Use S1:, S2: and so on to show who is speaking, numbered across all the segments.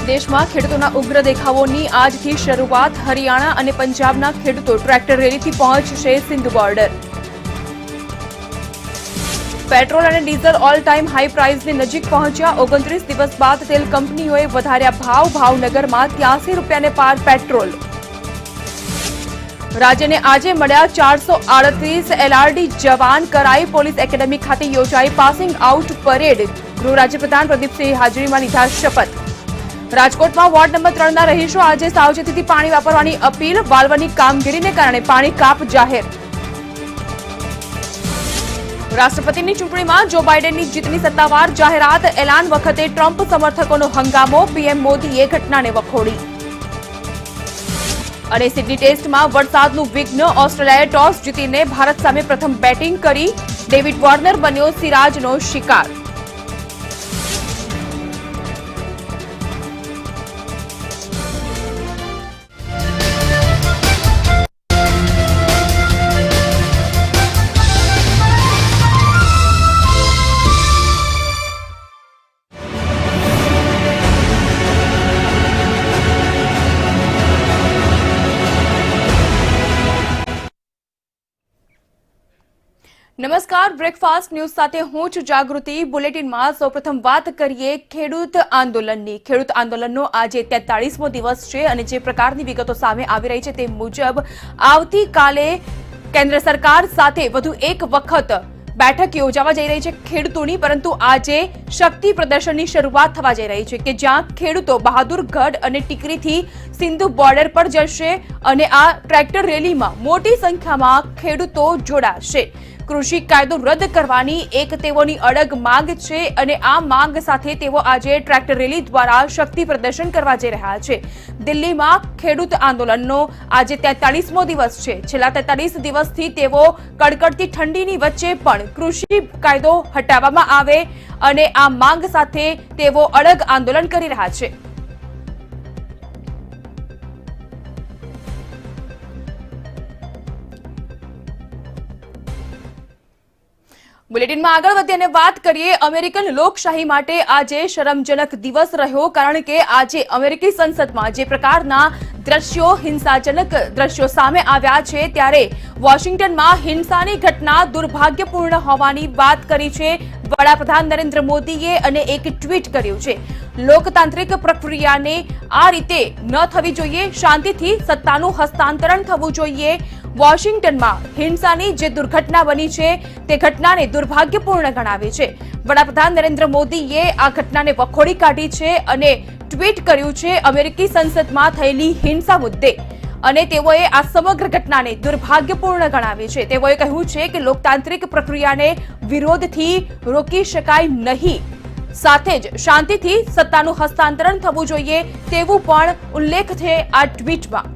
S1: દેશમાં ખેડૂતોના ઉગ્ર દેખાવોની આજથી શરૂઆત. હરિયાણા અને પંજાબના ખેડૂતો ટ્રેક્ટર રેલીથી પહોંચશે સિંધુ બોર્ડર. પેટ્રોલ અને ડીઝલ ઓલ ટાઈમ હાઈ પ્રાઇસની નજીક પહોંચ્યા. 29 દિવસ બાદ તેલ કંપનીઓએ વધાર્યા ભાવ. ભાવનગરમાં 83 રૂપિયાને પાર પેટ્રોલ. રાજ્યને આજે મળ્યા 438 એલઆરડી જવાન. કરાઈ પોલીસ એકેડેમી ખાતે યોજાઈ પાસિંગ આઉટ પરેડ. ગૃહ રાજ્યપ્રધાન પ્રદીપસિંહ હાજરીમાં લીધા શપથ. રાજકોટમાં વોર્ડ નંબર 3ના રહીશો આજે સાવચેતીથી પાણી વાપરવાની અપીલ. વાલ્વની કામગીરીને કારણે પાણી કાપ જાહેર. રાષ્ટ્રપતિની ચૂંટણીમાં જો બાઇડનની જીતની સત્તાવાર જાહેરાત. એલાન વખતે ટ્રમ્પ સમર્થકોનો હંગામો. પીએમ મોદીએ ઘટનાને વખોડી. અને સિડની ટેસ્ટમાં વરસાદનું વિઘ્ન. ઓસ્ટ્રેલિયાએ ટોસ જીતીને ભારત સામે પ્રથમ બેટિંગ કરી. ડેવિડ વોર્નર બન્યો સિરાજનો શિકાર. નમસ્કાર, બ્રેકફાસ્ટ ન્યૂઝ સાથે હું છું જાગૃતિ. બુલેટિનમાં સૌપ્રથમ વાત કરીએ ખેડૂત આંદોલનની. ખેડૂત આંદોલનનો આજે 43મો દિવસ છે અને જે પ્રકારની વિગતો સામે આવી રહી છે તે મુજબ આવતીકાલે કેન્દ્ર સરકાર સાથે વધુ એક વખત બેઠક યોજાવા જઈ રહી છે ખેડૂતોની. પરંતુ આજે શક્તિ પ્રદર્શનની શરૂઆત થવા જઈ રહી છે કે જ્યાં ખેડૂતો બહાદુરગઢ અને ટીકરીથી સિંધુ બોર્ડર પર જશે અને આ ટ્રેક્ટર રેલીમાં મોટી સંખ્યામાં ખેડૂતો જોડાશે. કૃષિ કાયદો રદ કરવાની એક તેઓની અડગ માંગ છે અને આ માંગ સાથે તેઓ આજે ટ્રેક્ટર રેલી દ્વારા શક્તિ પ્રદર્શન કરવા જઈ રહ્યા છે. દિલ્હીમાં ખેડૂત આંદોલનનો આજે 43મો દિવસ છે. છેલ્લા 43 દિવસથી તેઓ કડકડતી ઠંડીની વચ્ચે પણ કૃષિ કાયદો હટાવવામાં આવે અને આ માંગ સાથે તેઓ અડગ આંદોલન કરી રહ્યા છે. બુલેટિનમાં આગળ વધીને વાત કરીએ. અમેરિકન લોકશાહી માટે આજે શરમજનક દિવસ રહ્યો. કારણ કે આજે અમેરિકી સંસદમાં જે પ્રકારના દ્રશ્યો હિંસાજનક દ્રશ્યો સામે આવ્યા છે ત્યારે વોશિંગ્ટનમાં હિંસાની ઘટના દુર્ભાગ્યપૂર્ણ હોવાની વાત કરી છે વડાપ્રધાન નરેન્દ્ર મોદીએ અને એક ટ્વીટ કર્યું છે. લોકતાંત્રિક પ્રક્રિયાને આ રીતે ન થવી જોઈએ. શાંતિથી સત્તાનું હસ્તાંતરણ થવું જોઈએ. વોશિંગ્ટનમાં હિંસાની જે દુર્ઘટના બની છે તે ઘટનાને દુર્ભાગ્યપૂર્ણ ગણાવી છે. વડાપ્રધાન નરેન્દ્ર મોદીએ આ ઘટનાને વખોડી કાઢી છે અને ટ્વીટ કર્યું છે અમેરિકી સંસદમાં થયેલી હિંસા મુદ્દે અને તેઓએ આ સમગ્ર ઘટનાને દુર્ભાગ્યપૂર્ણ ગણાવી છે. તેઓએ કહ્યું છે કે લોકતાંત્રિક પ્રક્રિયાને વિરોધથી રોકી શકાય નહીં. સાથે જ શાંતિથી સત્તાનું હસ્તાંતરણ થવું જોઈએ તેવું પણ ઉલ્લેખ છે આ ટ્વીટમાં.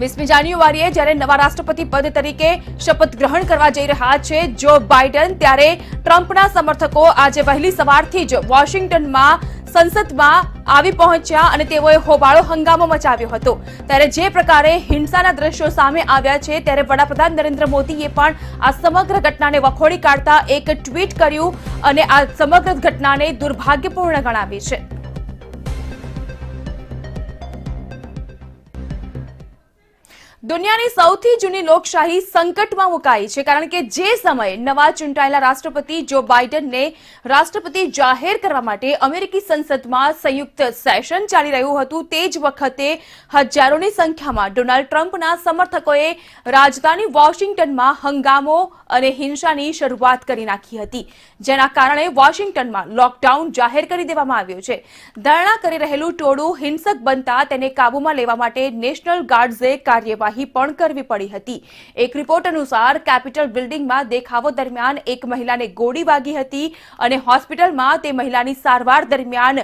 S1: 20મી જાન્યુઆરીએ જ્યારે નવા રાષ્ટ્રપતિ પદ તરીકે શપથ ગ્રહણ કરવા જઈ રહ્યા છે જો બાઇડન, ત્યારે ટ્રમ્પના સમર્થકો આજે વહેલી સવારથી જ વોશિંગ્ટનમાં સંસદમાં આવી પહોંચ્યા અને તેઓએ હોબાળો હંગામો મચાવ્યો હતો. ત્યારે જે પ્રકારે હિંસાના દ્રશ્યો સામે આવ્યા છે ત્યારે વડાપ્રધાન નરેન્દ્ર મોદીએ પણ આ સમગ્ર ઘટનાને વખોડી કાઢતા એક ટ્વીટ કર્યું અને આ સમગ્ર ઘટનાને દુર્ભાગ્યપૂર્ણ ગણાવી છે. દુનિયાની સૌથી જૂની લોકશાહી સંકટમાં મુકાઈ છે. કારણ કે જે સમયે નવા ચૂંટાયેલા રાષ્ટ્રપતિ જો બાઇડનને રાષ્ટ્રપતિ જાહેર કરવા માટે અમેરિકી સંસદમાં સંયુક્ત સેશન ચાલી રહ્યું હતું તે જ વખતે હજારોની સંખ્યામાં ડોનાલ્ડ ટ્રમ્પના સમર્થકોએ રાજધાની વોશિંગ્ટનમાં હંગામો અને હિંસાની શરૂઆત કરી નાખી હતી. જેના કારણે વોશિંગ્ટનમાં લોકડાઉન જાહેર કરી દેવામાં આવ્યું છે. ધરણા કરી રહેલું ટોળું હિંસક બનતા તેને કાબૂમાં લેવા માટે નેશનલ ગાર્ડ્સે કાર્યવાહી પણ કરવી પડી હતી. એક રિપોર્ટ અનુસાર કેપિટલ બિલ્ડિંગમાં દેખાવો દરમિયાન એક મહિલાને ગોળી વાગી હતી અને હોસ્પિટલમાં તે મહિલાની સારવાર દરમિયાન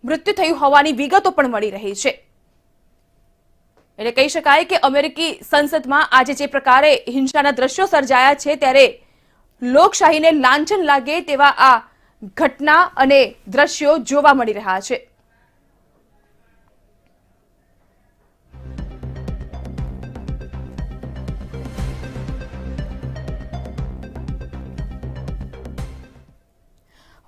S1: મૃત્યુ થયું હોવાની વિગતો પણ મળી રહી છે. એટલે કહી શકાય કે અમેરિકી સંસદમાં આજે જે પ્રકારે હિંસાના દ્રશ્યો સર્જાયા છે ત્યારે લોકશાહીને લાંછન લાગે તેવા આ ઘટના અને દ્રશ્યો જોવા મળી રહ્યા છે.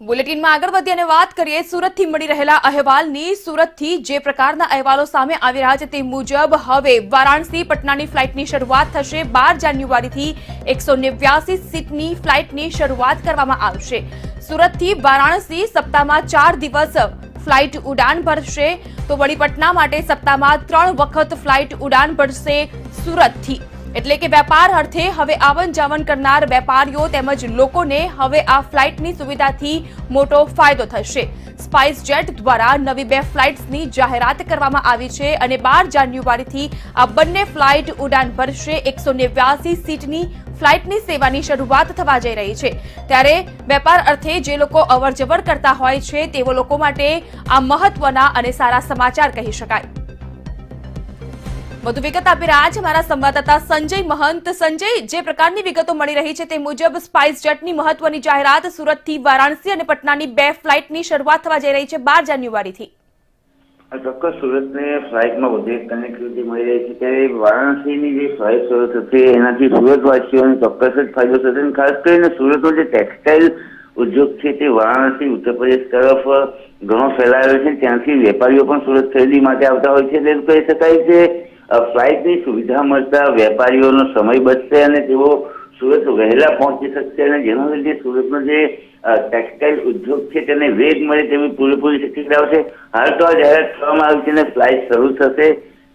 S1: બુલેટિનમાં આગળ વધી અને વાત કરીએ સુરતથી મળી રહેલા અહેવાલની। સુરતથી જે પ્રકારના અહેવાલો સામે આવી રહ્યા છે તે મુજબ હવે વારાણસી પટનાની ફ્લાઇટની શરૂઆત થશે। 12 જાન્યુઆરીથી 189 સીટની ફ્લાઇટની શરૂઆત કરવામાં આવશે। સુરતથી વારાણસી સપ્તાહમાં 4 દિવસ ફ્લાઇટ ઉડાન ભરશે, તો વળી પટના માટે સપ્તાહમાં 3 વખત ફ્લાઇટ ઉડાન ભરશે સુરતથી। એટલે કે વેપાર અર્થે હવે આવન જાવન કરનાર વેપારીઓ તેમજ લોકોને હવે આ ફ્લાઇટની સુવિધાથી મોટો ફાયદો થશે। સ્પાઇસ જેટ દ્વારા નવી 2 ફ્લાઇટ્સની જાહેરાત કરવામાં આવી છે અને 12 જાન્યુઆરીથી આ બંને ફ્લાઇટ ઉડાન ભરશે। 189 સીટની ફ્લાઇટની સેવાની શરૂઆત થવા જઈ રહી છે, ત્યારે વેપાર અર્થે જે લોકો અવરજવર કરતા હોય છે તેવો લોકો માટે આ મહત્વના અને સારા સમાચાર કહી શકાય। વધુ વિગત આપી રહ્યા છે મારા સંવાદદાતા સંજય મહંત। સંજય, જે પ્રકારની વિગતો મળી રહી છે તે મુજબ સ્પાઇસ જેટની મહત્વની જાહેરાત સુરતથી વારાણસી અને પટનાની 2 ફ્લાઇટની શરૂઆત થવા જઈ રહી છે 12 જાન્યુઆરીથી।
S2: ચોક્કસ સુરતને ફ્લાઇટમાં વધુ એક કનેક્ટિવિટી મળી રહી છે, ત્યારે વારાણસીની જે ફ્લાઇટ શરૂ થશે એનાથી સુરતવાસીઓને ચોક્કસ જ ફાયદો થશે અને ખાસ કરીને સુરતનો જે ટેક્સટાઇલ ઉદ્યોગ છે તે વારાણસી ઉત્તર પ્રદેશ તરફ ઘણો ફેલાયો છે, ત્યાંથી વેપારીઓ પણ સુરત ખરીદી માટે આવતા હોય છે। એટલે કહી શકાય કે ફ્લાઇટની સુવિધા મળતા વેપારીઓનો સમય બચશે અને તેઓ સુરત વહેલા પહોંચી શકશે અને જેના લીધે સુરતનો જે ટેક્સટાઇલ ઉદ્યોગ છે તેને વેગ મળે તેવી પૂરેપૂરી શક્યતાઓ છે। હાલ તો આ જાહેરાત કરવામાં આવી છે અને ફ્લાઇટ શરૂ થશે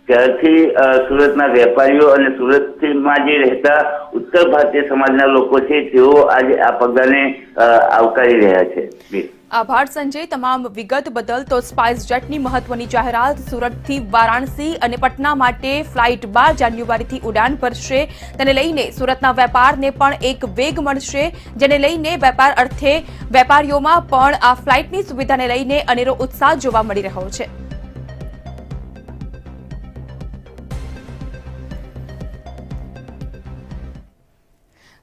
S2: ત્યારથી સુરતના વેપારીઓ અને સુરતમાં જે રહેતા ઉત્તર ભારતીય સમાજના લોકો છે તેઓ આજે આ પગલાને આવકારી રહ્યા છે।
S1: આભાર સંજય તમામ વિગત બદલ। તો સ્પાઇસ જેટની મહત્વની જાહેરાત સુરતથી વારાણસી અને પટના માટે ફ્લાઇટ 12 જાન્યુઆરીથી ઉડાન ભરશે, તેને લઈને સુરતના વેપારને પણ એક વેગ મળશે, જેને લઈને વેપાર અર્થે વેપારીઓમાં પણ આ ફ્લાઇટની સુવિધાને લઈને અનેરો ઉત્સાહ જોવા મળી રહ્યો છે।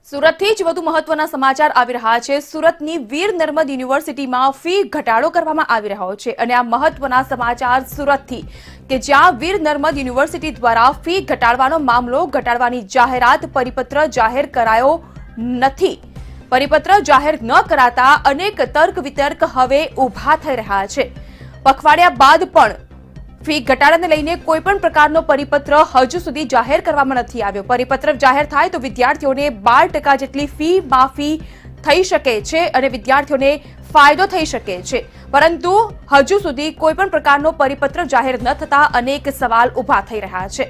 S1: સુરતથી જ વધુ મહત્વના સમાચાર આવી રહ્યા છે। સુરતની વીર નર્મદ યુનિવર્સિટીમાં ફી ઘટાડો કરવામાં આવી રહ્યો છે અને આ મહત્વના સમાચાર સુરતથી કે જ્યાં વીર નર્મદ યુનિવર્સિટી દ્વારા ફી ઘટાડવાનો મામલો ઘટાડવાની જાહેરાત પરિપત્ર જાહેર કરાયો નથી। પરિપત્ર જાહેર ન કરાતા અનેક તર્ક વિતર્ક હવે ઊભા થઈ રહ્યા છે। પખવાડિયા બાદ પણ ફી ઘટાડાને લઈને કોઈ પણ પ્રકારનો પરિપત્ર હજુ સુધી જાહેર કરવામાં નથી આવ્યો। પરિપત્ર જાહેર થાય તો વિદ્યાર્થીઓને 12% જેટલી ફી માફી થઈ શકે છે અને વિદ્યાર્થીઓને ફાયદો થઈ શકે છે, પરંતુ હજુ સુધી કોઈ પણ પ્રકારનો પરિપત્ર જાહેર ન થતા અનેક સવાલ ઊભા થઈ રહ્યા છે।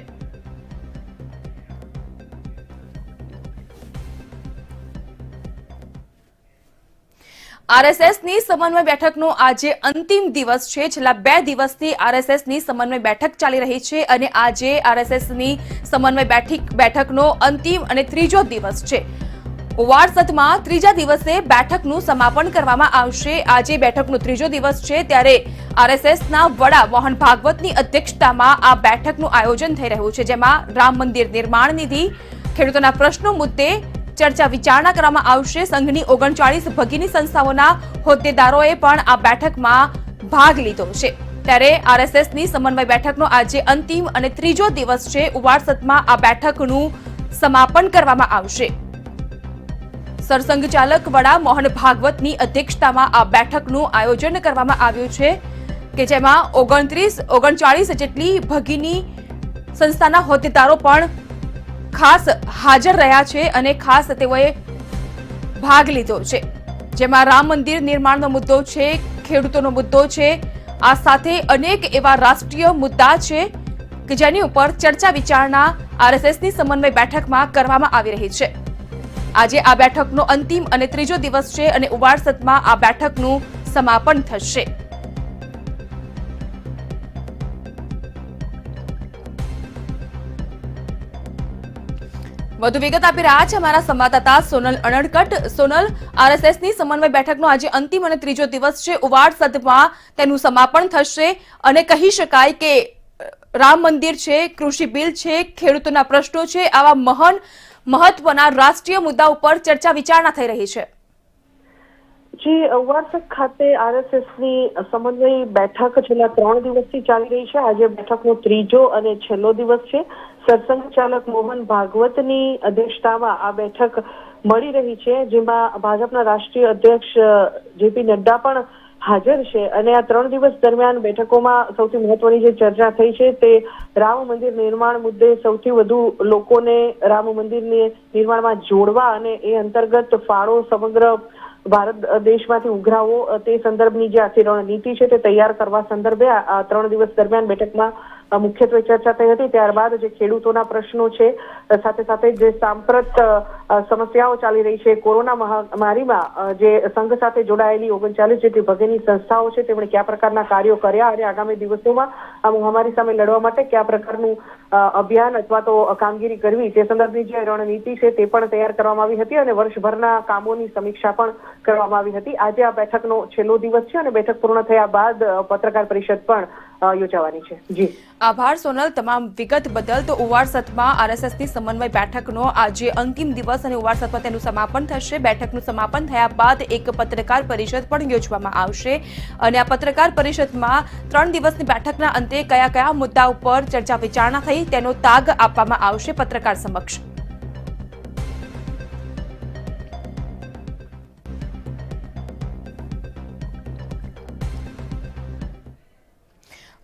S1: આરએસએસની સમન્વય બેઠકનો આજે અંતિમ દિવસ છે। છેલ્લા 2 દિવસથી આરએસએસની સમન્વય બેઠક ચાલી રહી છે અને આજે આરએસએસની સમન્વય બેઠકનો અંતિમ અને ત્રીજો દિવસ છે। વારસદમાં ત્રીજા દિવસે બેઠકનું સમાપન કરવામાં આવશે। આજે બેઠકનો ત્રીજો દિવસ છે, ત્યારે આરએસએસના વડા મોહન ભાગવતની અધ્યક્ષતામાં આ બેઠકનું આયોજન થઈ રહ્યું છે, જેમાં રામ મંદિર નિર્માણ નિધિ, ખેડૂતોના પ્રશ્નો મુદ્દે ચર્ચા વિચારણા કરવામાં આવશે। સંઘની 39 ભગીની સંસ્થાઓના હોદ્દેદારોએ પણ આ બેઠકમાં ભાગ લીધો છે, ત્યારે આરએસએસની સમન્વય બેઠકનો આજે અંતિમ અને ત્રીજો દિવસ છે। વારસદમાં આ બેઠકનું સમાપન કરવામાં આવશે। સરસંઘ ચાલક વડા મોહન ભાગવતની અધ્યક્ષતામાં આ બેઠકનું આયોજન કરવામાં આવ્યું છે કે જેમાં 39 જેટલી ભગીની સંસ્થાના હોદ્દેદારો પણ ખાસ હાજર રહ્યા છે અને ખાસ તેઓએ ભાગ લીધો છે, જેમાં રામ મંદિર નિર્માણનો મુદ્દો છે, ખેડૂતોનો મુદ્દો છે, આ સાથે અનેક એવા રાષ્ટ્રીય મુદ્દા છે કે જેની ઉપર ચર્ચા વિચારણા આરએસએસની સમન્વય બેઠકમાં કરવામાં આવી રહી છે। આજે આ બેઠકનો અંતિમ અને ત્રીજો દિવસ છે અને ઉવારસદમાં આ બેઠકનું સમાપન થશે। વધુ વિગત આપી રહ્યા છે અમારા સંવાદદાતા સોનલ અણડકટ। સોનલ, આરએસએસની સમન્વય બેઠકનો આજે અંતિમ અને ત્રીજો દિવસ છે। ઉવારસદમાં તેનું સમાપન થશે અને કહી શકાય કે રામ મંદિર છે, કૃષિ બિલ છે, ખેડૂતોના પ્રશ્નો છે, આવા મહત્વના રાષ્ટ્રીય મુદ્દા ઉપર ચર્ચા વિચારણા થઈ રહી છે।
S3: જી ઉવારસદ ખાતે આરએસએસની સમન્વય બેઠક છેલ્લા 3 દિવસથી ચાલી રહી છે. આજે બેઠકનો ત્રીજો અને છેલ્લો દિવસ છે. સરસંઘચાલક મોહન ભાગવતની અધ્યક્ષતામાં આ બેઠક મળી રહી છે, જેમાં ભાજપના રાષ્ટ્રીય અધ્યક્ષ જેપી નડ્ડા પણ હાજર છે. અને આ 3 દિવસ દરમિયાન બેઠકોમાં સૌથી મહત્વની જે ચર્ચા થઈ છે તે રામ મંદિર નિર્માણ મુદ્દે સૌથી વધુ લોકોને રામ મંદિરને નિર્માણમાં જોડવા અને એ અંતર્ગત ફાળો સમગ્ર ભારત દેશમાંથી ઉઘરાવો તે સંદર્ભની જે આખી રણનીતિ છે તે તૈયાર કરવા સંદર્ભે આ 3 દિવસ દરમિયાન બેઠકમાં મુખ્યત્વે ચર્ચા થઈ હતી. ત્યારબાદ જે ખેડૂતોના પ્રશ્નો છે, સાથે સાથે જે સાંપ્રત સમસ્યાઓ ચાલી રહી છે, કોરોના મહામારીમાં જે સંઘ સાથે જોડાયેલી 39 જેટલી ભગીની સંસ્થાઓ છે તેમણે કયા પ્રકારના કાર્યો કર્યા અને આગામી દિવસોમાં આ મહામારી સામે લડવા માટે કયા પ્રકારનું અભિયાન અથવા તો કામગીરી કરવી તે સંદર્ભની જે રણનીતિ છે તે પણ તૈયાર કરવામાં આવી હતી અને વર્ષભરના કામોની સમીક્ષા પણ કરવામાં આવી હતી. આજે આ બેઠકનો છેલ્લો દિવસ છે અને બેઠક પૂર્ણ થયા બાદ પત્રકાર પરિષદ પણ યોજાવાની છે. જી
S1: આભાર સોનલ, તમામ વિગત બદલ. તો ઉવારસદમાં આરએસએસની સમન્વય બેઠકનો આજે અંતિમ દિવસ અને ઉવારસદમાં તેનું સમાપન થશે. બેઠકનું સમાપન થયા બાદ એક પત્રકાર પરિષદ પણ યોજવામાં આવશે અને આ પત્રકાર પરિષદમાં 3 દિવસની બેઠકના અંતે કયા કયા મુદ્દા ઉપર ચર્ચા વિચારણા થઈ તેનો તાગ આપવામાં આવશે પત્રકાર સમક્ષ.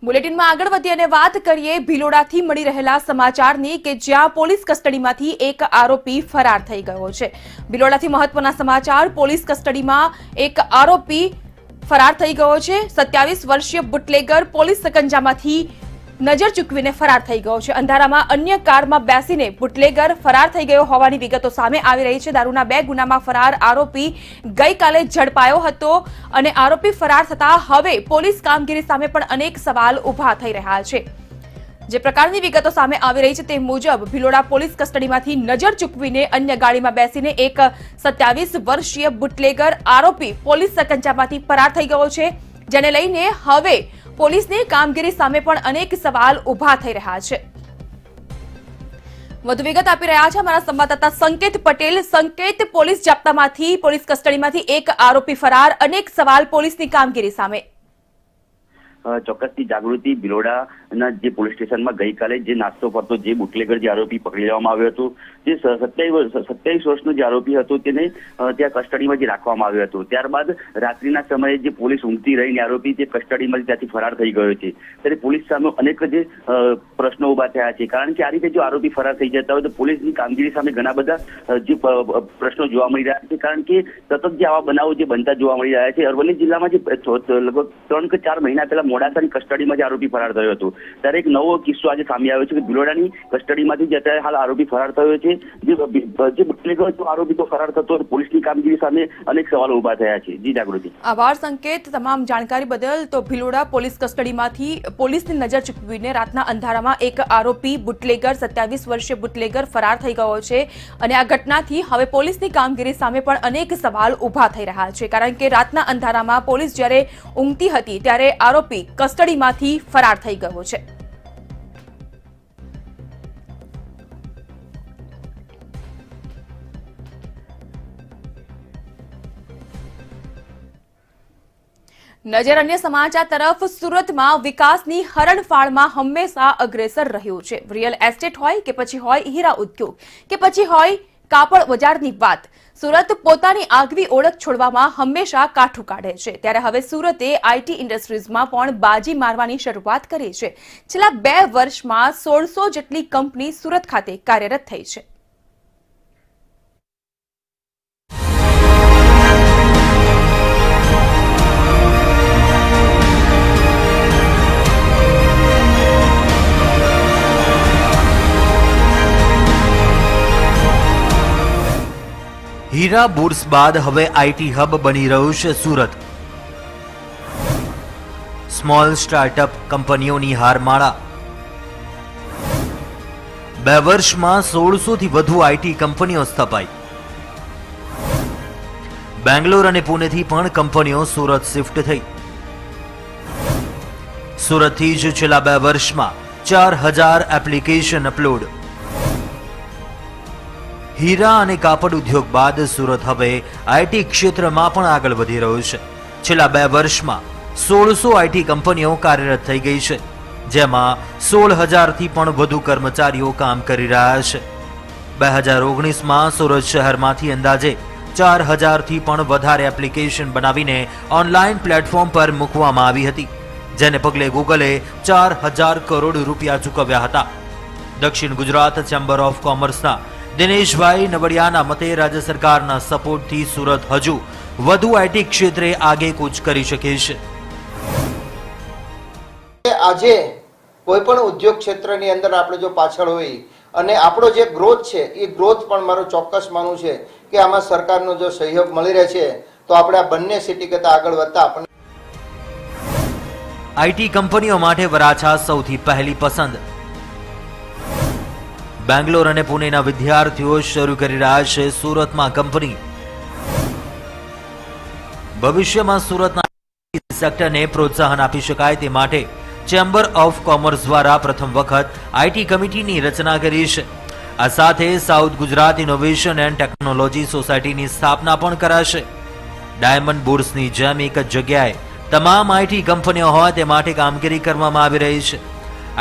S1: બુલેટિનમાં આગળ વધી અને વાત કરીએ ભિલોડાથી મળી રહેલા સમાચારની કે જ્યાં પોલીસ કસ્ટડીમાંથી એક આરોપી ફરાર થઈ ગયો છે. ભિલોડાથી મહત્વના સમાચાર, પોલીસ કસ્ટડીમાં એક આરોપી ફરાર થઈ ગયો છે. 27 વર્ષીય બુટલેગર પોલીસ સકંજામાંથી નજર ચૂકવીને ફરાર થઈ ગયો છે. અંધારામાં અન્ય કારમાં બેસીને બુટલેગર ફરાર થઈ ગયો હોવાની વિગતો સામે આવી રહી છે. દારૂના 2 ગુનામાં ફરાર આરોપી ગઈકાલે ઝડપાયો હતો અને આરોપી ફરાર થતા હવે પોલીસ કામગીરી સામે પણ અનેક સવાલ ઉભા થઈ રહ્યા છે. જે પ્રકારની વિગતો સામે આવી રહી છે તે મુજબ ભિલોડા પોલીસ કસ્ટડીમાંથી નજર ચૂકવીને અન્ય ગાડીમાં બેસીને એક 27 વર્ષીય બુટલેગર આરોપી પોલીસ સકંજામાંથી ફરાર થઈ ગયો છે, જેને લઈને હવે પોલીસની કામગીરી સામે પણ અનેક સવાલ ઉભા થઈ રહ્યા છે. વધુ વિગત આપી રહ્યા છે અમારા સંવાદદાતા સંકેત પટેલ. સંકેત, પોલીસ જાપ્તામાંથી પોલીસ કસ્ટડીમાંથી એક આરોપી ફરાર, અનેક સવાલ પોલીસની કામગીરી સામે.
S4: ચોક્કસથી જાગૃતિ, ભિલોડાના જે પોલીસ સ્ટેશનમાં ગઈકાલે જે નાસ્તો કરતો જે બુટલેગર જે આરોપી પકડી લેવામાં આવ્યો હતો, જે 27 વર્ષનો જે આરોપી હતો તેને ત્યાં કસ્ટડીમાં જે રાખવામાં આવ્યો હતો. ત્યારબાદ રાત્રિના સમયે જે પોલીસ ઊંઘતી રહીને આરોપી જે કસ્ટડીમાં ત્યાંથી ફરાર થઈ ગયો છે, ત્યારે પોલીસ સામે અનેક જે પ્રશ્નો ઉભા થયા છે. કારણ કે આ રીતે જો આરોપી ફરાર થઈ જતા હોય તો પોલીસની કામગીરી સામે ઘણા બધા જે પ્રશ્નો જોવા મળી રહ્યા છે. કારણ કે સતત જે આવા બનાવો જે બનતા જોવા મળી રહ્યા છે. અરવલ્લી જિલ્લામાં જે લગભગ 3 કે 4 મહિના પહેલા મોડાસાની કસ્ટડીમાં જે આરોપી ફરાર થયો હતો, ત્યારે એક નવો કિસ્સો આજે સામે આવ્યો છે કે ભિલોડાની કસ્ટડીમાંથી જે અત્યારે હાલ આરોપી ફરાર થયો છે. જે બુટલેગર આરોપી તો ફરાર થતો પોલીસની કામગીરી સામે અનેક સવાલો ઉભા થયા છે. જી જાગૃતિ.
S1: આભાર સંકેત, તમામ જાણકારી બદલ. તો ભિલોડા પોલીસ કસ્ટડીમાંથી પોલીસની નજર ચૂકવીને રાતના અંધારામાં એક આરોપી બુટલેગર 27 વર્ષીય બુટલેગર ફરાર થઈ ગયો છે અને આ ઘટનાથી હવે પોલીસની કામગીરી સામે પણ અનેક સવાલ ઉભા થઈ રહ્યા છે. કારણ કે રાતના અંધારામાં પોલીસ જ્યારે ઊંઘતી હતી ત્યારે આરોપી કસ્ટડીમાંથી ફરાર થઈ ગયો છે. નજર અન્ય સમાચાર તરફ. સુરતમાં વિકાસની હરણફાળમાં હંમેશા અગ્રેસર રહ્યું છે. રિયલ એસ્ટેટ હોય કે પછી હોય હીરા ઉદ્યોગ કે પછી હોય કાપડ બજારની વાત, સુરત પોતાની આગવી ઓળખ છોડવામાં હંમેશા કાઠું કાઢે છે. ત્યારે હવે સુરતે આઈટી ઇન્ડસ્ટ્રીઝમાં પણ બાજી મારવાની શરૂઆત કરી છે. છેલ્લા 2 વર્ષમાં 1600 જેટલી કંપની સુરત ખાતે કાર્યરત થઈ છે.
S5: હીરા બુર્સ બાદ હવે આઈટી હબ બની રહ્યું છે સુરત. સ્મોલ સ્ટાર્ટઅપ કંપનીઓની હારમાળા. 2 વર્ષમાં 1600 થી વધુ આઈટી કંપનીઓ સ્થપાઈ. બેંગ્લોર અને પુણેથી પણ કંપનીઓ સુરત શિફ્ટ થઈ. સુરતથી જ છેલ્લા 2 વર્ષમાં 4000 એપ્લિકેશન અપલોડ. હીરા અને કાપડ ઉદ્યોગ બાદ સુરત હવે આઈટી ક્ષેત્રમાં પણ આગળ વધી રહ્યું છે. છેલ્લા 2 વર્ષમાં 1600 આઈટી કંપનીઓ કાર્યરત થઈ ગઈ છે, જેમાં 16,000થી પણ વધુ કર્મચારીઓ કામ કરી રહ્યા છે. 2019માં સુરત શહેરમાંથી અંદાજે 4,000થી પણ વધારે એપ્લિકેશન બનાવીને ઓનલાઈન પ્લેટફોર્મ પર મૂકવામાં આવી હતી, જેને પગલે ગૂગલે 4,000 કરોડ રૂપિયા ચૂકવ્યા હતા. દક્ષિણ ગુજરાત ચેમ્બર ઓફ કોમર્સના દિનેશભાઈ નવડિયાના મતે રાજ્ય સરકારના સપોર્ટથી સુરત હજુ વધુ આઈટી ક્ષેત્રે આગેકૂચ કરી શકે છે.
S6: આજે કોઈ પણ ઉદ્યોગ ક્ષેત્રની અંદર આપણે જો પાછળ હોય અને આપણો જે ગ્રોથ છે એ ગ્રોથ પણ મારું ચોક્કસ માનવું છે કે આમાં સરકારનો જો સહયોગ મળી રહે છે તો આપણે આ બંને સિટી કરતા આગળ વધતા આપણને
S5: આઈટી કંપનીઓ માટે વરાછા સૌથી પહેલી પસંદ. બેંગ્લોર અને પુણેના વિદ્યાર્થીઓ શરૂ કરી રહ્યા છે સુરતમાં કંપની. ભવિષ્યમાં સુરતના સેક્ટરને પ્રોત્સાહન આપી શકાય તે માટે ચેમ્બર ઓફ કોમર્સ દ્વારા પ્રથમ વખત આઈટી કમિટીની રચના કરી છે. આ સાથે south Gujarat innovation and technology સોસાયટીની સ્થાપના પણ કરાશે. ડાયમંડ બુર્સની જેમ એક જ જગ્યાએ તમામ આઈટી કંપનીઓ હોય તે માટે કામગીરી કરવામાં આવી રહી છે.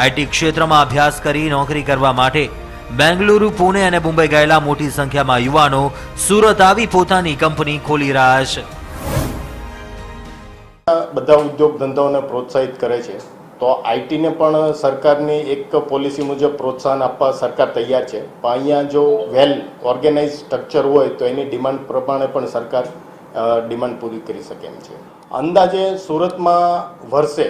S5: આઈટી ક્ષેત્રમાં અભ્યાસ કરી નોકરી કરવા માટે બેંગલુરુ, પુણે અને મુંબઈ ગયેલા મોટી સંખ્યામાં યુવાનો સુરત આવી પોતાની કંપની ખોલી રહ્યા છે.
S7: બધા ઉદ્યોગ ધંધાઓને પ્રોત્સાહિત કરે છે, તો આઈટીને પણ સરકારની એક પોલિસી મુજબ પ્રોત્સાહન આપવા સરકાર તૈયાર છે. પણ અહીંયા જો વેલ ઓર્ગેનાઇઝ સ્ટ્રક્ચર હોય તો એની ડિમાન્ડ પ્રમાણે પણ સરકાર ડિમાન્ડ પૂરી કરી શકે એમ છે. અંદાજે સુરતમાં વર્ષે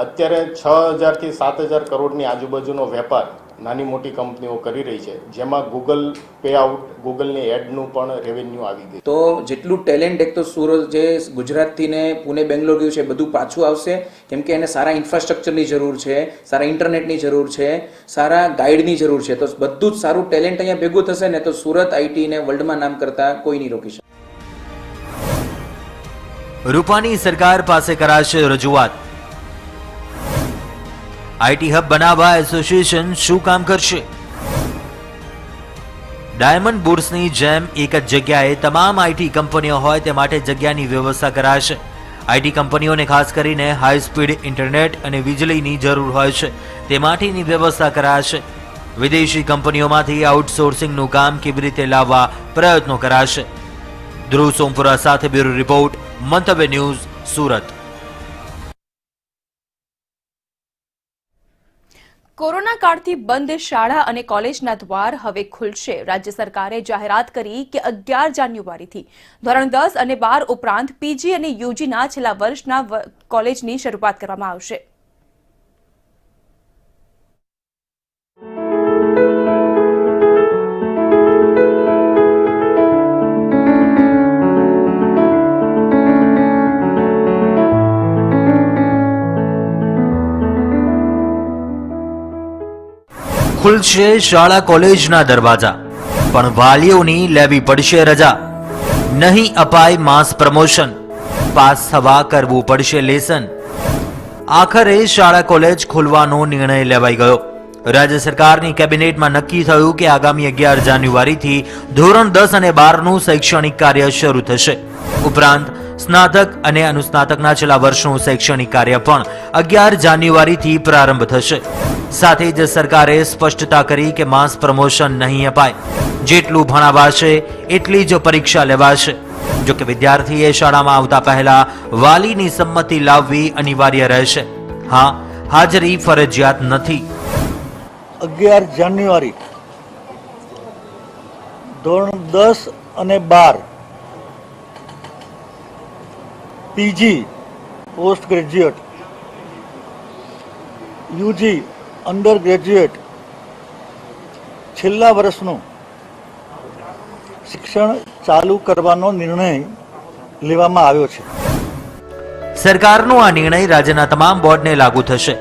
S7: અત્યારે 6,000થી 7,000 કરોડની આજુબાજુનો વેપાર નાની મોટી કંપનીઓ કરી રહી છે, જેમાં ગૂગલ પે આઉટ, ગૂગલની એડનું પણ રેવન્યુ આવી ગયું.
S8: તો જેટલું ટેલેન્ટ એક તો સુરત જે ગુજરાતથી ને પુણે, બેંગ્લોર ગયું છે બધું પાછું આવશે, કેમ કે એને સારા ઇન્ફ્રાસ્ટ્રક્ચરની જરૂર છે, સારા ઇન્ટરનેટની જરૂર છે, સારા ગાઈડની જરૂર છે. તો બધું જ સારું ટેલેન્ટ અહીંયા ભેગું થશે ને તો સુરત આઈટીને વર્લ્ડમાં નામ કરતા કોઈ નહીં રોકી શકે.
S5: રૂપાણી સરકાર પાસે કરાશે રજૂઆત. આઈટી હબ બનાવવા એસોસિએશન શું કામ કરશે? ડાયમંડ બુર્સની જેમ એક જ જગ્યાએ તમામ આઈટી કંપનીઓ હોય તે માટે જગ્યાની વ્યવસ્થા કરાશે. આઈટી કંપનીઓને ખાસ કરીને હાઈ સ્પીડ ઇન્ટરનેટ અને વીજળીની જરૂર હોય છે, તે માટેની વ્યવસ્થા કરાશે. વિદેશી કંપનીઓમાંથી આઉટસોર્સિંગનું કામ કેવી રીતે લાવવા પ્રયત્નો કરાશે. ધ્રુવ સોમપુરા સાથે બ્યુરો રિપોર્ટ, મંતવ્ય ન્યૂઝ, સુરત.
S1: કોરોના કાળથી બંધ શાળા અને કોલેજના દ્વાર હવે ખુલશે. રાજ્ય સરકારે જાહેરાત કરી કે 11 જાન્યુઆરીથી ધોરણ 10 અને 12 ઉપરાંત પીજી અને યુજીના છેલ્લા વર્ષના કોલેજની શરૂઆત કરવામાં આવશે.
S5: ખુલશે શાળા કોલેજના દરવાજા, પણ વાલીઓની લેવી પડશે રજા. નહીં અપાય માસ પ્રમોશન, પાસ થવા કરવું પડશે લેસન. આખરે શાળા કોલેજ ખોલવાનો નિર્ણય લેવાઈ ગયો. રાજ્ય સરકારની કેબિનેટમાં નક્કી થયું કે આગામી 11 જાન્યુઆરીથી ધોરણ 10 અને 12નું શૈક્ષણિક કાર્ય શરૂ થશે. ઉપરાંત સ્નાતક અને અનુસ્નાતકના છેલ્લા વર્ષનું શૈક્ષણિક કાર્ય પણ 11 જાન્યુઆરીથી પ્રારંભ થશે. સાથે જ સરકારે સ્પષ્ટતા કરી કે માસ પ્રમોશન નહીં અપાય. જેટલું ભણાવાશે એટલી જ પરીક્ષા લેવાશે. જો કે વિદ્યાર્થીએ શાળામાં આવતા પહેલા વાલીની સંમતિ લાવવી અનિવાર્ય રહેશે. હા, હાજરી ફરજિયાત નથી.
S9: 11 જાન્યુઆરી ધોરણ 10 અને 12 PG post graduate, UG under graduate છેલ્લા વર્ષનું શિક્ષણ ચાલુ કરવાનો નિર્ણય લેવામાં આવ્યો છે.
S5: સરકારનો આ નિર્ણય રાજ્યના તમામ બોર્ડને લાગુ થશે.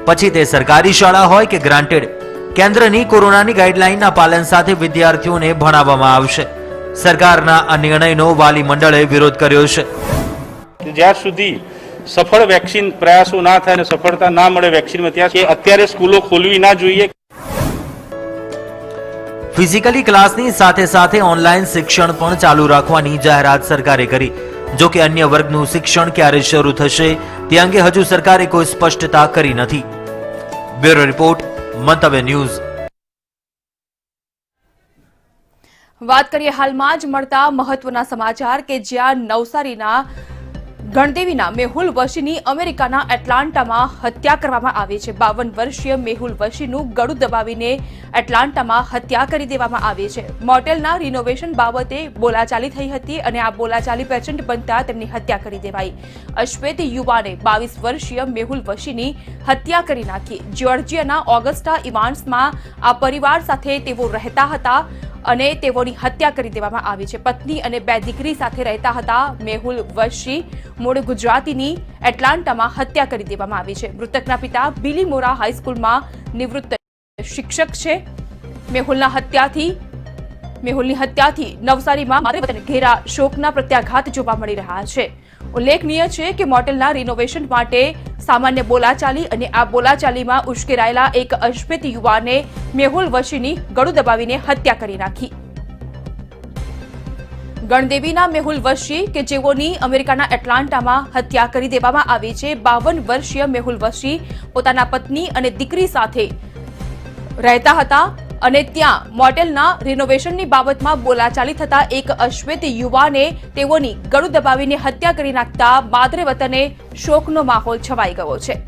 S5: પછી તે સરકારી શાળા હોય કે ગ્રાન્ટેડ. કેન્દ્રની કોરોનાની ગાઈડલાઈનના પાલન સાથે વિદ્યાર્થીઓને ભણાવવામાં આવશે. સરકારના આ નિર્ણયનો વાલી મંડળે વિરોધ કર્યો છે.
S10: જ્યાં સુધી સફળ વેક્સિન પ્રયાસો ના થાય અને સફળતા ના મળે વેક્સિનમાં, ત્યાં અત્યારે સ્કૂલો ખોલવી ના જોઈએ.
S5: ફિઝિકલી ક્લાસની સાથે સાથે ઓનલાઈન શિક્ષણ પણ ચાલુ રાખવાની જાહેરાત સરકારે કરી. જો કે અન્ય વર્ગનું શિક્ષણ ક્યારે શરૂ થશે તે અંગે હજુ સરકારે કોઈ સ્પષ્ટતા કરી નથી. બ્યુરો રિપોર્ટ, મંતવ્ય ન્યૂઝ.
S1: વાત કરીએ હાલમાં જ મળતા મહત્વના સમાચાર કે જ્યાં નવસારીના ગણદેવીના મેહુલ વશીની અમેરિકાના એટલાન્ટામાં હત્યા કરવામાં આવી છે. 52 વર્ષીય મેહુલ વશીનું ગળું દબાવીને એટલાન્ટામાં હત્યા કરી દેવામાં આવી છે. મોટેલના રિનોવેશન બાબતે બોલાચાલી થઈ હતી અને આ બોલાચાલી પ્રચંડ બનતા તેમની હત્યા કરી દેવાઈ. અશ્વેત યુવાને 22 વર્ષીય મેહુલ વશીની હત્યા કરી નાખી. જ્યોર્જિયાના ઓગસ્ટા ઇવાન્સમાં આ પરિવાર સાથે તેઓ રહેતા હતા અને તેઓની હત્યા કરી દેવામાં આવી છે. પત્ની અને 2 દીકરી સાથે રહેતા હતા. મેહુલ વશી મૂળ ગુજરાતીની એટલાન્ટામાં હત્યા કરી દેવામાં આવી છે. મૃતકના પિતા બિલી મોરા હાઈસ્કૂલમાં નિવૃત્ત શિક્ષક છે. મેહુલની હત્યાથી નવસારીમાં માતૃ વતન ઘેરા શોકના પ્રત્યાઘાત જોવા મળી રહ્યા છે. ઉલ્લેખનીય છે કે મોટેલના રિનોવેશન માટે સામાન્ય બોલાચાલી અને આ બોલાચાલીમાં ઉશ્કેરાયેલા એક અશ્વેત યુવાને મેહુલ વશીની ગળું દબાવીને હત્યા કરી નાખી. ગણદેવીના મેહુલ વશી કે જેઓની અમેરિકાના એટલાન્ટામાં હત્યા કરી દેવામાં આવી છે. 52 વર્ષીય મેહુલ વશી પોતાના પત્ની અને દીકરી સાથે રહેતા હતા અને ત્યાં મોટેલના રિનોવેશનની બાબતમાં બોલાચાલી થતા એક અશ્વેત યુવાને તેઓની ગળું દબાવીને હત્યા કરી નાખતા માતૃ વતને શોકનો માહોલ છવાઈ ગયો છે.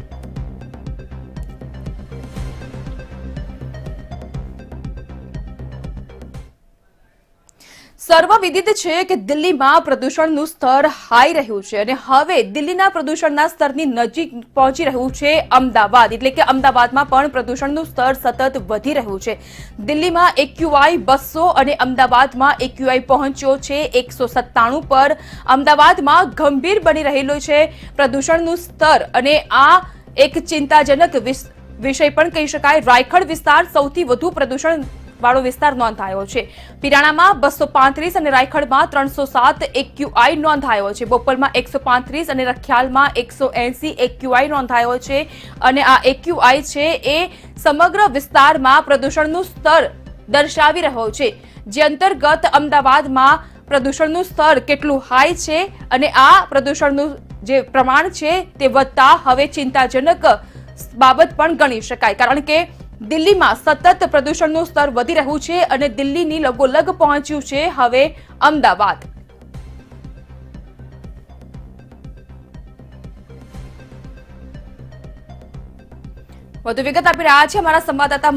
S1: સર્વવિદિત છે કે દિલ્હીમાં પ્રદૂષણનું સ્તર હાઈ રહ્યું છે અને હવે દિલ્હીના પ્રદૂષણના સ્તરની નજીક પહોંચી રહ્યું છે અમદાવાદ. એટલે કે અમદાવાદમાં પણ પ્રદૂષણનું સ્તર સતત વધી રહ્યું છે. દિલ્હીમાં AQI 200 અને અમદાવાદમાં AQI પહોંચ્યો છે 197 પર. અમદાવાદમાં ગંભીર બની રહેલું છે પ્રદૂષણનું સ્તર અને આ એક ચિંતાજનક વિષય પણ કહી શકાય. રાયખડ વિસ્તાર સૌથી વધુ પ્રદૂષણ વાળો વિસ્તાર નોંધાયો છે. પિરાણામાં 235 અને રાયખડમાં 307 AQI નોંધાયો છે. બોપલમાં 135 અને રખિયાલમાં 180 AQI નોંધાયો છે અને આ AQI છે એ સમગ્ર વિસ્તારમાં પ્રદૂષણનું સ્તર દર્શાવી રહ્યો છે. જે અંતર્ગત અમદાવાદમાં પ્રદૂષણનું સ્તર કેટલું હાઈ છે અને આ પ્રદૂષણનું જે પ્રમાણ છે તે વધતા હવે ચિંતાજનક બાબત પણ ગણી શકાય. કારણ કે દિલ્હીમાં સતત પ્રદૂષણનું સ્તર વધી રહ્યું છે અને દિલ્હીની લગોલગ પહોંચ્યું છે હવે અમદાવાદ. વધુ વિગત આપી રહ્યા છે અમારા સંવાદદાતા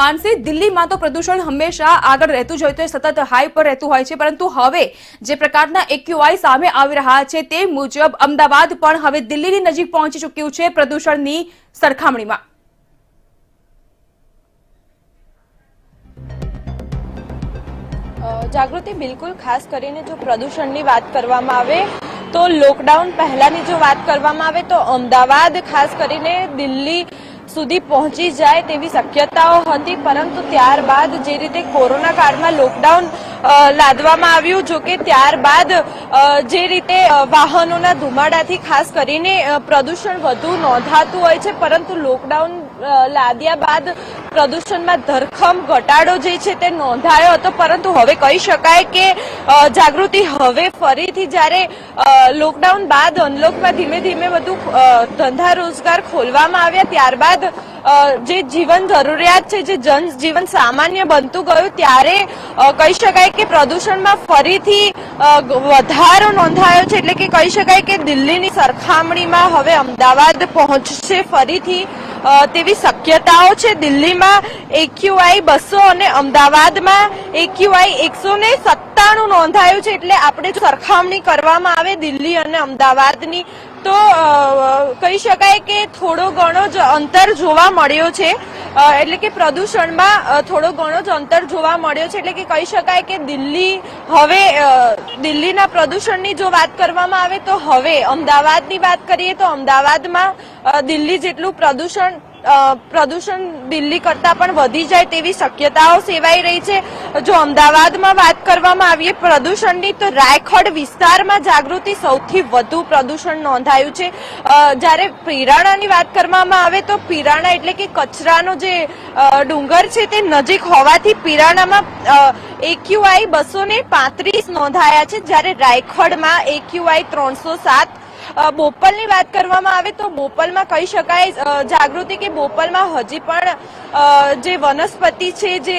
S1: માનસી. દિલ્હીમાં તો પ્રદૂષણ હંમેશા આગળ રહેતું જ હોય તો સતત હાઈ પર રહેતું હોય છે, પરંતુ હવે જે પ્રકારના AQI સામે આવી રહ્યા છે તે મુજબ અમદાવાદ પણ હવે દિલ્હીની નજીક પહોંચી ચૂક્યું છે પ્રદૂષણની સરખામણીમાં.
S11: જાગૃતિ, બિલકુલ. ખાસ કરીને જો પ્રદૂષણની વાત કરવામાં આવે તો લોકડાઉન પહેલાની જો વાત કરવામાં આવે તો અમદાવાદ ખાસ કરીને દિલ્હી સુધી પહોંચી જાય તેવી શક્યતાઓ હતી, પરંતુ ત્યારબાદ જે રીતે કોરોના કાળમાં લોકડાઉન લાદવામાં આવ્યું, જો કે ત્યારબાદ જે રીતે વાહનોના ધુમાડાથી ખાસ કરીને પ્રદૂષણ વધુ નોંધાતું હોય છે, પરંતુ લોકડાઉન લાદ્યા બાદ પ્રદૂષણમાં ધરખમ ઘટાડો જે છે તે નોંધાયો હતો. પરંતુ હવે કહી શકાય કે જાગૃતિ, હવે ફરીથી જ્યારે લોકડાઉન બાદ અનલોકમાં ધીમે ધીમે બધું ધંધા રોજગાર ખોલવામાં આવ્યા, ત્યારબાદ જે જીવન જરૂરિયાત છે, જે જનજીવન સામાન્ય બનતું ગયું, ત્યારે કહી શકાય કે પ્રદૂષણમાં ફરીથી વધારો નોંધાયો છે. એટલે કે કહી શકાય કે દિલ્હીની સરખામણીમાં હવે અમદાવાદ પહોંચશે ફરીથી તેવી શક્યતાઓ છે. દિલ્હીમાં AQI 200 અને અમદાવાદમાં AQI 197 નોંધાયું છે. એટલે આપણે સરખામણી કરવામાં આવે દિલ્હી અને અમદાવાદની તો કહી શકાય કે થોડો ઘણો જ અંતર જોવા મળ્યો છે. એટલે કે પ્રદૂષણમાં થોડો ઘણો જ અંતર જોવા મળ્યો છે. એટલે કે કહી શકાય કે દિલ્હી હવે દિલ્હીના પ્રદૂષણની જો વાત કરવામાં આવે તો હવે અમદાવાદની વાત કરીએ તો અમદાવાદમાં દિલ્હી જેટલું પ્રદૂષણ પ્રદૂષણ દિલ્હી કરતા પણ વધી જાય તેવી શક્યતાઓ સેવાઈ રહી છે. જો અમદાવાદમાં વાત કરવામાં આવીએ પ્રદૂષણની તો રાયખડ વિસ્તારમાં જાગૃતિ સૌથી વધુ પ્રદૂષણ નોંધાયું છે. જ્યારે પીરાણાની વાત કરવામાં આવે તો પીરાણા એટલે કે કચરાનો જે ડુંગર છે તે નજીક હોવાથી પીરાણામાં AQI 235 નોંધાયા છે, જ્યારે રાયખડમાં AQI 307. બોપલની વાત કરવામાં આવે તો બોપલમાં કહી શકાય જાગૃતિ કે બોપલમાં હજી પણ જે વનસ્પતિ છે, જે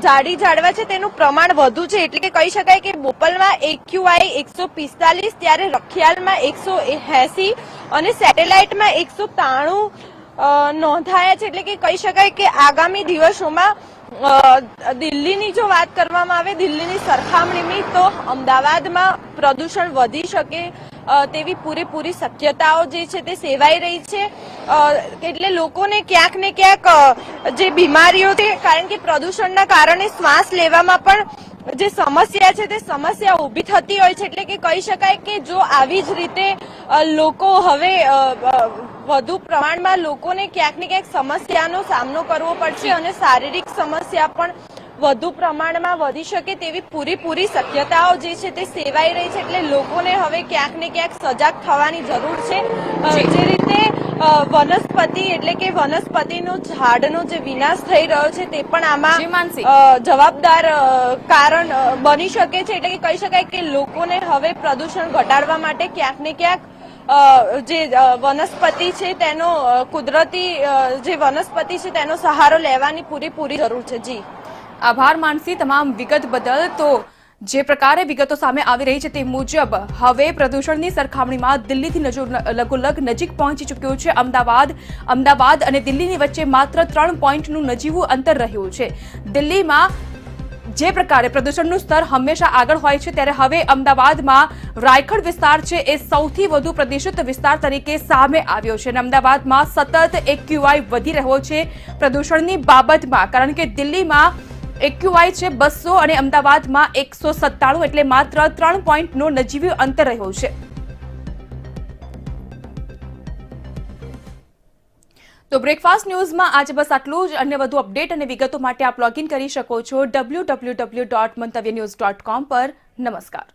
S11: ઝાડવા છે તેનું પ્રમાણ વધુ છે, એટલે કે કહી શકાય કે બોપલમાં AQI 145, ત્યારે રખિયાલમાં 180 અને સેટેલાઇટમાં 193 નોંધાયા છે. એટલે કે કહી શકાય કે આગામી દિવસોમાં દિલ્હીની જો વાત કરવામાં આવે, દિલ્હીની સરખામણીમાં તો અમદાવાદમાં પ્રદૂષણ વધી શકે તેવી પૂરેપૂરી શક્યતાઓ જે છે તે સેવાઈ રહી છે. એટલે લોકોને ક્યાંક ને ક્યાંક જે બીમારીઓ છે, કારણ કે પ્રદૂષણના કારણે શ્વાસ લેવામાં પણ જે સમસ્યા છે તે સમસ્યા ઊભી થતી હોય છે. એટલે કે કહી શકાય કે જો આવી જ રીતે લોકો હવે વધુ પ્રમાણમાં લોકોને ક્યાંક ને ક્યાંક સમસ્યાનો સામનો કરવો પડશે અને શારીરિક સમસ્યા પણ વધુ પ્રમાણમાં વધી શકે તેવી પૂરેપૂરી શક્યતાઓ જે છે તે સેવાઈ રહી છે. એટલે લોકોને હવે ક્યાંક ને ક્યાંક સજાગ થવાની જરૂર છે. જે રીતે વનસ્પતિ એટલે કે વનસ્પતિનો ઝાડનો જે વિનાશ થઈ રહ્યો છે તે પણ આમાં જવાબદાર કારણ બની શકે છે. એટલે કે કહી શકાય કે લોકોને હવે પ્રદૂષણ ઘટાડવા માટે ક્યાંક ને ક્યાંક જે વનસ્પતિ છે તેનો કુદરતી જે વનસ્પતિ છે તેનો સહારો લેવાની પૂરેપૂરી જરૂર છે. જી
S1: આભાર માનસી તમામ વિગત બદલ. તો જે પ્રકારે વિગતો સામે આવી રહી છે તે મુજબ હવે પ્રદૂષણની સરખામણીમાં દિલ્હીથી લગોલગ નજીક પહોંચી ચૂક્યું છે અમદાવાદ અને દિલ્હીની વચ્ચે માત્ર 3 પોઈન્ટનું નજીવું અંતર રહ્યું છે. દિલ્હીમાં જે પ્રકારે પ્રદૂષણનું સ્તર હંમેશા આગળ હોય છે, ત્યારે હવે અમદાવાદમાં રાયખડ વિસ્તાર છે એ સૌથી વધુ પ્રદૂષિત વિસ્તાર તરીકે સામે આવ્યો છે અને અમદાવાદમાં સતત AQI વધી રહ્યો છે પ્રદૂષણની બાબતમાં, કારણ કે દિલ્હીમાં AQI છે 200 અને અમદાવાદમાં 197, એટલે માત્ર 3 પોઈન્ટનો નજીવી અંતર રહ્યો છે. તો બ્રેકફાસ્ટ ન્યૂઝમાં આજે બસ આટલું જ. અન્ય વધુ અપડેટ અને વિગતો માટે આપ લોગિન કરી શકો છો www.mantavynews.com પર. નમસ્કાર.